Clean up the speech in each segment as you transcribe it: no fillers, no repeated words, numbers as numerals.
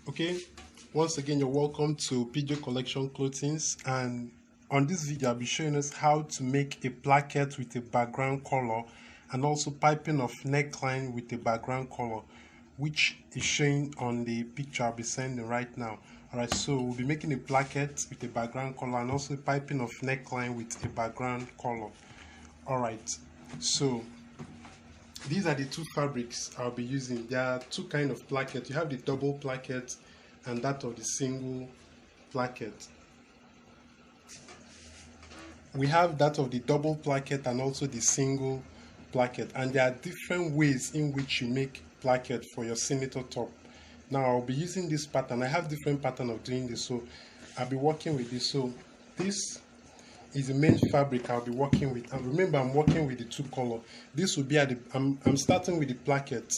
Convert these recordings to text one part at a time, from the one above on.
Okay, once again you're welcome to PJ Collection Clothings, and on this video I'll be showing us how to make a placket with a background color and also piping of neckline with a background color, which is showing on the picture I'll be sending right now. Alright, so we'll be making a placket with a background color and also piping of neckline with a background color. Alright, so these are the two fabrics I'll be using. There are two kinds of placket. You have the double placket and that of the single placket. We have that of the double placket and also the single placket, and there are different ways in which you make placket for your senator top. Now I'll be using this pattern. I have different pattern of doing this, so I'll be working with this. So this is the main fabric I'll be working with, and remember I'm working with the two color. This will be at the I'm starting with the placket.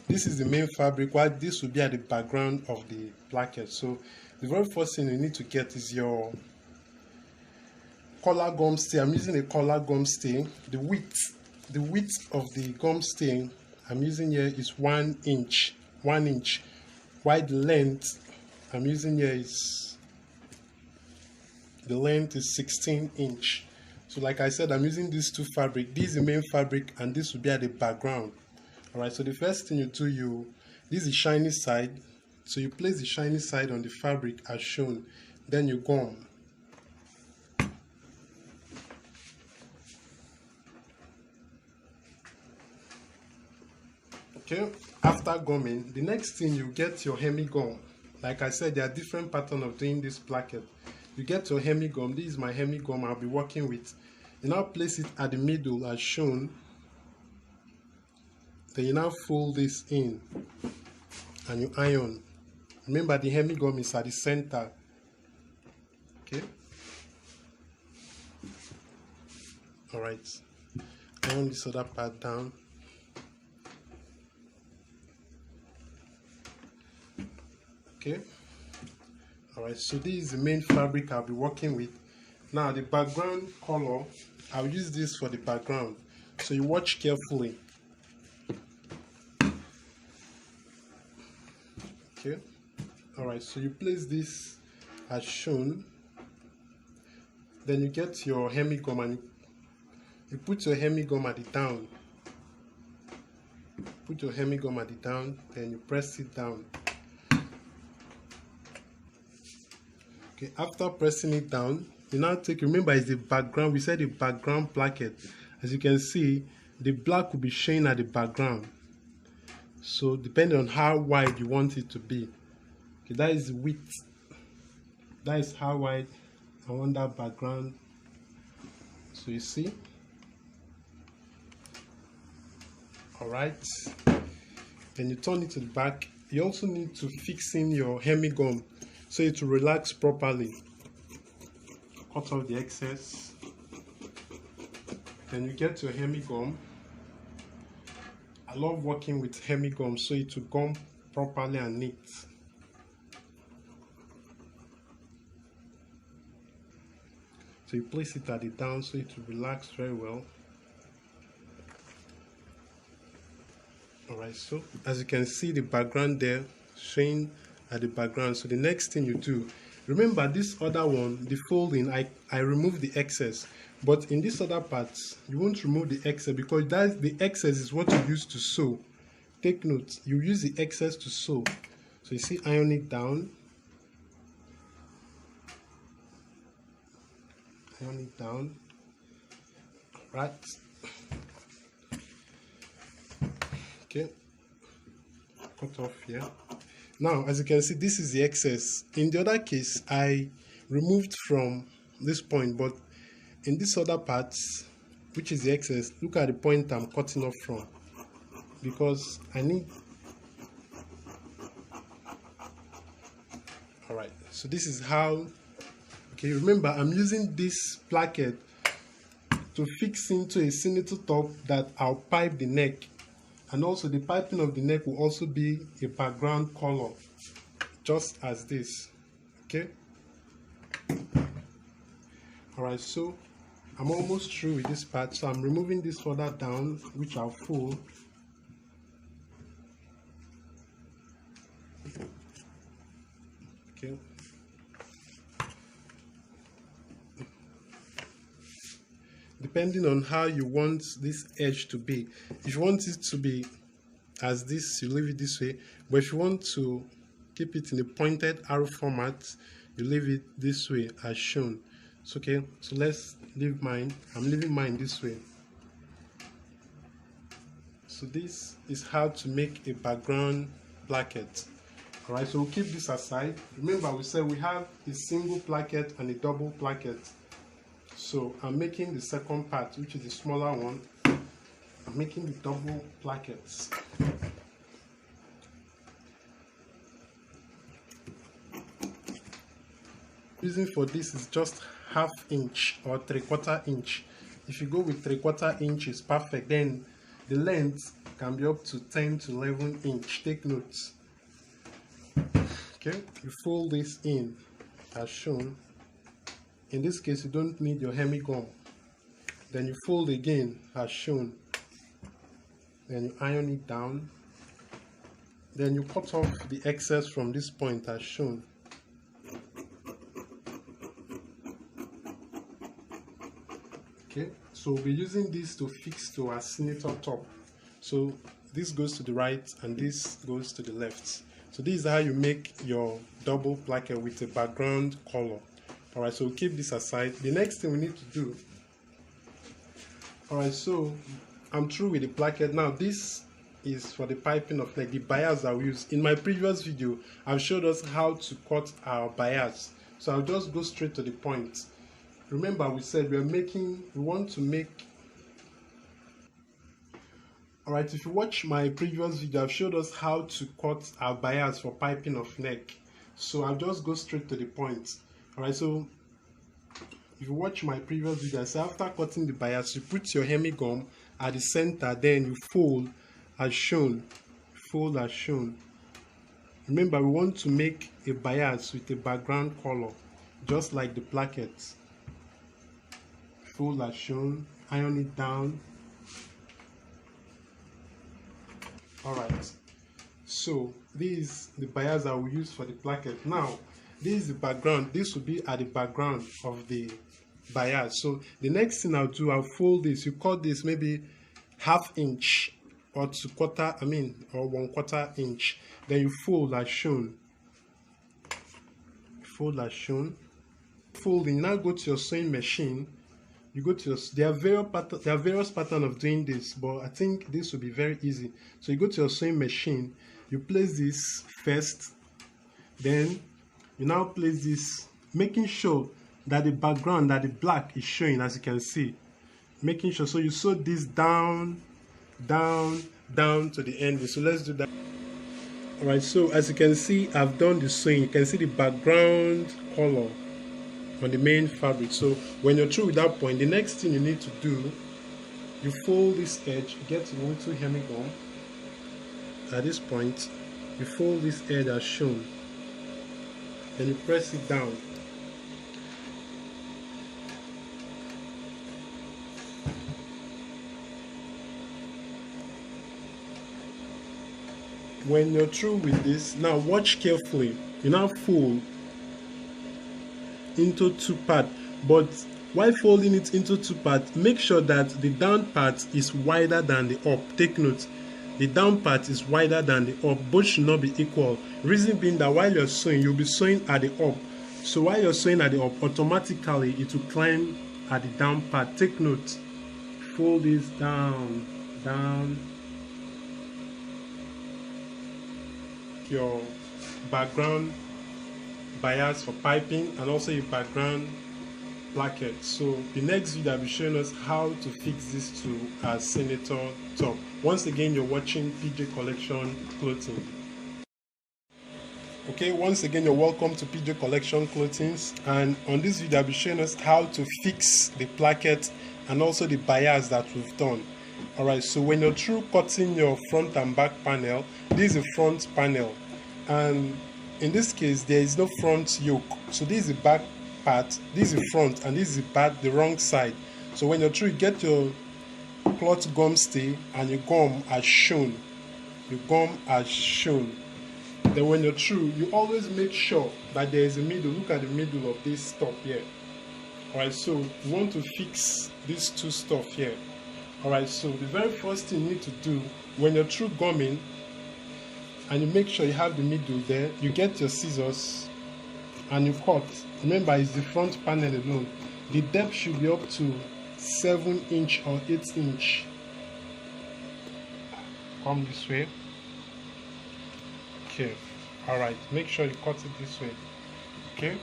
This is the main fabric, while this will be at the background of the placket. So the very first thing you need to get is your collar gum stay. I'm using a collar gum stay. The width of the gum stay I'm using here is 1 inch, while the length I'm using here is the length is 16 inch. So like I said, I'm using these two fabric. This is the main fabric and this will be at the background. Alright, so the first thing you do, this is the shiny side, so you place the shiny side on the fabric as shown, then you gum. Okay, after gumming, the next thing you get your hemi gum. Like I said, there are different patterns of doing this placket. You get your hemi gum. This is my hemi gum I'll be working with. You now place it at the middle as shown. Then you now fold this in and you iron. Remember the hemi gum is at the center. Okay. Alright. Iron this other part down. Okay. Alright, so this is the main fabric I'll be working with. Now the background color, I'll use this for the background, so you watch carefully. Okay. Alright, so you place this as shown, then you get your hemi gum and you put your hemi gum at the down. Put your hemi gum at the down, then you press it down. Okay, after pressing it down, you now take, remember it's the background, we said the background placket. As you can see, the black will be showing at the background. So depending on how wide you want it to be. Okay, that is width. That is how wide I want that background. So you see. Alright. Then you turn it to the back. You also need to fix in your hemi gum so it will relax properly. Cut off the excess. Then you get your hemi gum. I love working with hemi gum so it will gum properly and neat. So you place it at the down so it will relax very well. Alright, so as you can see the background there showing at the background. So the next thing you do, remember this other one, the folding, I remove the excess, but in this other part you won't remove the excess because the excess is what you use to sew. Take note, you use the excess to sew. So you see, iron it down, iron it down. Right. Okay, cut off here. Now, as you can see, this is the excess. In the other case, I removed from this point, but in this other part, which is the excess, look at the point I'm cutting off from, because I need. Alright, so this is how. Okay, remember, I'm using this placket to fix into a senator top that I'll pipe the neck. And also the piping of the neck will also be a background color, just as this. Okay. Alright, so I'm almost through with this part, so I'm removing this further down, which I'll fold. Okay. Depending on how you want this edge to be. If you want it to be as this, you leave it this way. But if you want to keep it in a pointed arrow format, you leave it this way as shown. So, okay, so let's leave mine. I'm leaving mine this way. So this is how to make a background placket. Alright, so we'll keep this aside. Remember, we said we have a single placket and a double placket. So I'm making the second part, which is the smaller one. I'm making the double plackets. Reason for this is just ½ inch or 3/4 inch. If you go with 3/4 inch is perfect. Then the length can be up to 10 to 11 inch. Take notes. Okay, you fold this in as shown. In this case, you don't need your hemigum. Then you fold again as shown. Then you iron it down. Then you cut off the excess from this point as shown. Okay, so we'll be using this to fix to our senator top. So this goes to the right and this goes to the left. So this is how you make your double placket with a background color. Alright, so we'll keep this aside. The next thing we need to do. Alright, so I'm through with the placket. Now this is for the piping of neck, the bias that we use. In my previous video, I've showed us how to cut our bias. So I'll just go straight to the point. Remember, we said we want to make. Alright, if you watch my previous video, I've showed us how to cut our bias for piping of neck. So I'll just go straight to the point. Alright, so if you watch my previous video, so after cutting the bias, you put your hemigum at the center, then you fold as shown. Fold as shown. Remember, we want to make a bias with a background color, just like the plackets. Fold as shown, iron it down. Alright, so this is the bias that we use for the placket. Now, this is the background. This will be at the background of the bias. So the next thing I'll do, I'll fold this. You cut this maybe ½ inch or 1/4 inch. Then you fold as shown. Fold as shown. Folding. Now go to your sewing machine. You go to your. There are various patterns of doing this, but I think this will be very easy. So you go to your sewing machine. You place this first. Then you now place this, making sure that the background, that the black is showing, as you can see. Making sure, so you sew this down, down, down to the end. So let's do that. Alright, so as you can see, I've done the sewing. You can see the background color on the main fabric. So when you're through with that point, the next thing you need to do, you fold this edge, get a little hemigum. At this point, you fold this edge as shown. Then you press it down. When you're through with this, now watch carefully. You now fold into two parts, but while folding it into two parts, make sure that the down part is wider than the up. Take note, the down part is wider than the up. Both should not be equal. Reason being that while you're sewing, you'll be sewing at the up. So while you're sewing at the up, automatically it will climb at the down part. Take note. Fold this down, down. Your background bias for piping and also your background placket. So the next video I'll be showing us how to fix this to our senator top. Once again, you're watching PJ Collection Clothing. Okay, once again, you're welcome to PJ Collection Clothing, and on this video I'll be showing us how to fix the placket and also the bias that we've done. Alright, so when you're through cutting your front and back panel, this is the front panel, and in this case there is no front yoke. So this is the back part, this is the front, and this is the back, the wrong side. So when you're through, you get your cloth gum stay and you gum as shown. You gum as shown. Then when you're through, you always make sure that there is a middle. Look at the middle of this stuff here. Alright, so you want to fix these two stuff here. Alright, so the very first thing you need to do when you're through gumming and you make sure you have the middle there, you get your scissors and you cut. Remember, it's the front panel alone. The depth should be up to 7 inch or 8 inch. Come this way. Okay. Alright, make sure you cut it this way. Okay.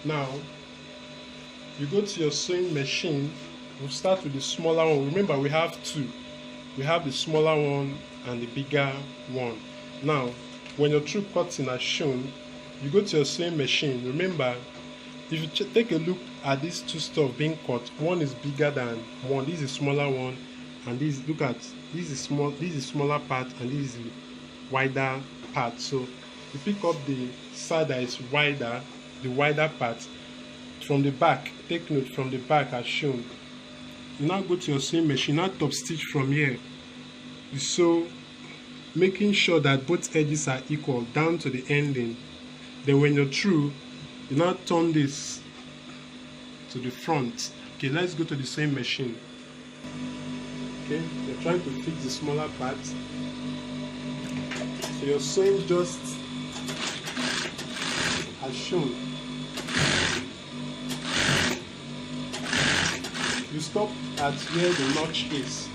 Now you go to your sewing machine. We'll start with the smaller one. Remember, we have two. We have the smaller one and the bigger one. Now, when you're through cutting as shown, you go to your sewing machine. Remember, if you take a look at these two stuff being cut, one is bigger than one. This is a smaller one, and this, look at, this is small. This is smaller part, and this is the wider part. So you pick up the side that is wider, the wider part. From the back, take note, from the back as shown. You now go to your sewing machine, now top stitch from here. You sew, making sure that both edges are equal down to the ending. Then when you're through, you now turn this to the front. Okay, let's go to the sewing machine. Okay, you're trying to fix the smaller part. So you're sewing just as shown. You stop at where the notch is.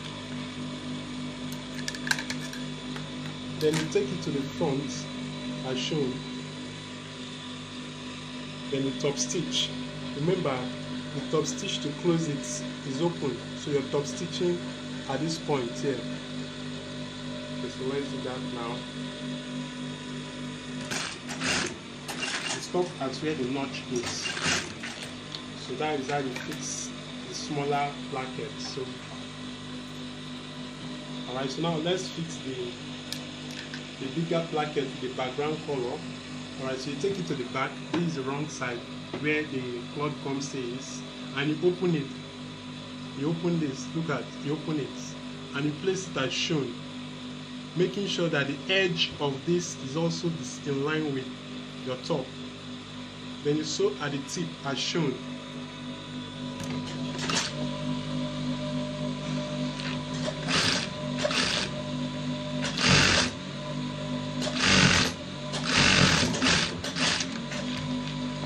Then you take it to the front as shown. Then you top stitch. Remember, the top stitch to close it is open. So you're top stitching at this point here. Okay, so let's do that now. You stop at where the notch is. So that is how you fix the smaller placket. So alright, so now let's fix the bigger placket with the background color. Alright, so you take it to the back. This is the wrong side where the cloth comes is, and you open it. You open this, look at, you open it, and you place it as shown, making sure that the edge of this is also in line with your top. Then you sew at the tip as shown.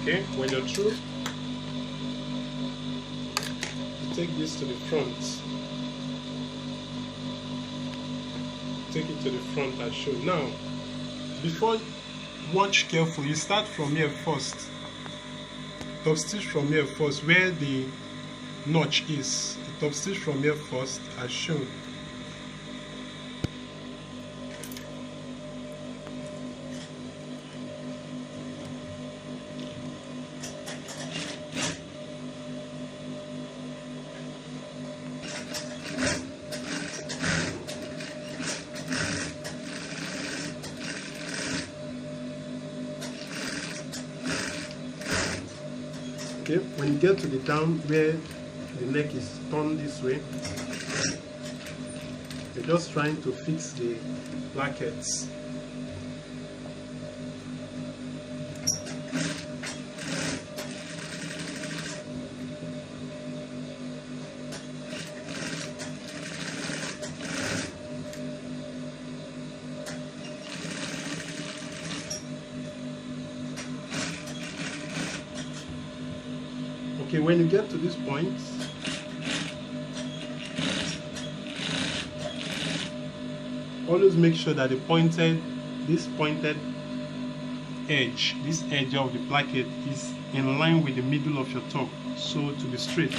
Okay, when you're through, you take this to the front. Take it to the front as shown. Now, before, watch carefully. You start from here first. Top stitch from here first, where the notch is. You top stitch from here first as shown. Okay, when you get to the down where the neck is turned this way, you're just trying to fix the plackets. Okay, when you get to this point, always make sure that this pointed edge, this edge of the placket is in line with the middle of your top, so to be straight.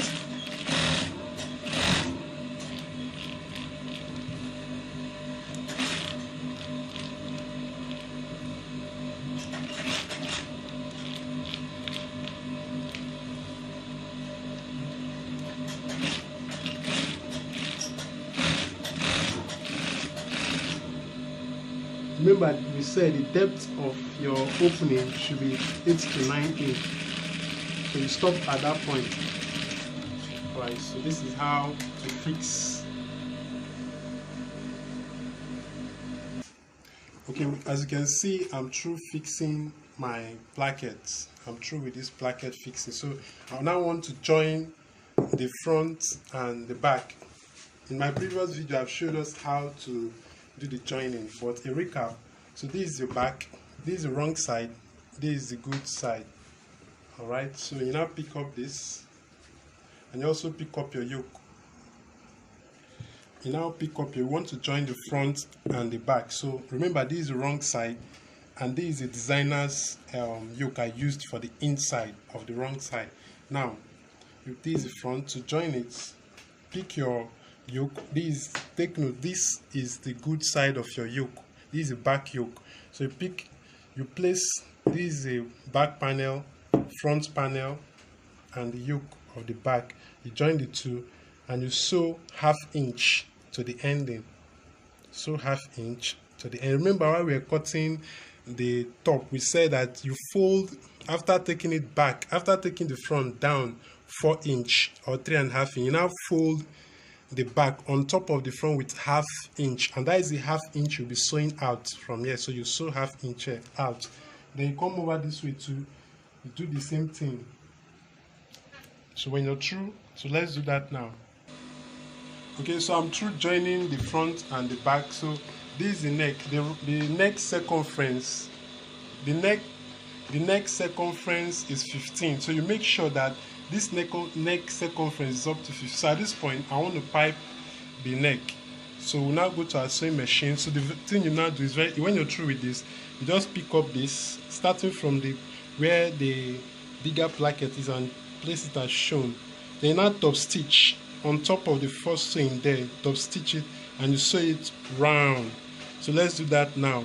Remember, we said the depth of your opening should be 8 to 9 inch. So you stop at that point. Alright, so this is how to fix. Okay, as you can see, I'm through fixing my plackets. I'm through with this placket fixing. So I now want to join the front and the back. In my previous video, I've showed us how to do the joining, but a recap. So this is your back, this is the wrong side, this is the good side. Alright, so you now pick up this, and you also pick up your yoke. You now pick up, you want to join the front and the back. So remember, this is the wrong side, and this is the designer's yoke I used for the inside of the wrong side. Now, if this is the front, to join it, pick your yoke. This, take note, this is the good side of your yoke. This is the back yoke. So you place, this is a back panel, front panel, and the yoke of the back. You join the two, and you sew ½ inch to the ending. Sew ½ inch to the end. Remember, while we were cutting the top, we said that you fold after taking it back, after taking the front down 4 inch or 3.5 inch. You now fold the back on top of the front with ½ inch, and that is the ½ inch you'll be sewing out from here. So you sew ½ inch out, then you come over this way to do the same thing. So when you're through, so let's do that now. Okay, so I'm through joining the front and the back. So this is the neck, the neck circumference. The neck circumference is 15. So you make sure that this neck circumference is up to 50. So at this point, I want to pipe the neck. So we'll now go to our sewing machine. So the thing you now do is, when you're through with this, you just pick up this, starting from where the bigger placket is, and place it as shown. Then you now top stitch on top of the first sewing there, top stitch it, and you sew it round. So let's do that now.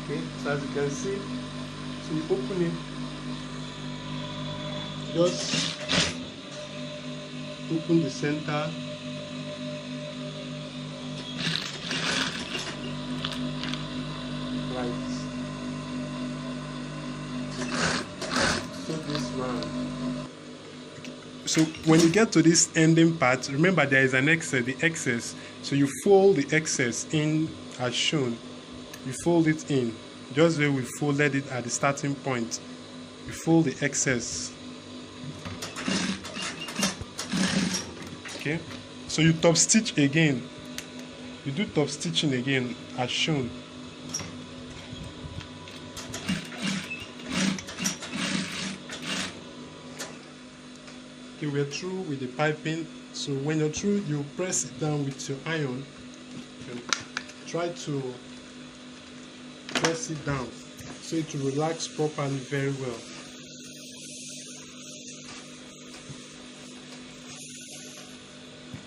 Okay, so as you can see, so you open it, just open the center, right, sew this round. So when you get to this ending part, remember there is an excess, the excess. So you fold the excess in as shown. You fold it in, just where we folded it at the starting point. You fold the excess. Okay, so you top stitch again. You do top stitching again as shown. Okay, we're through with the piping. So when you're through, you press it down with your iron and try to press it down so it will relax properly very well.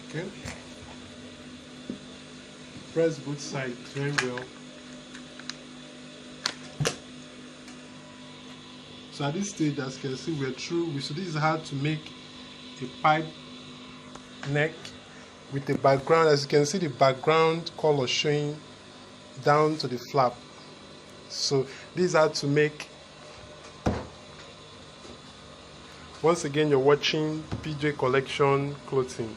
Okay, press both sides very well. So at this stage, as you can see, we're through. So this is how to make a pipe neck with the background. As you can see, the background color showing down to the flap. So this is how to make. Once again, you're watching PJ Collection Clothing.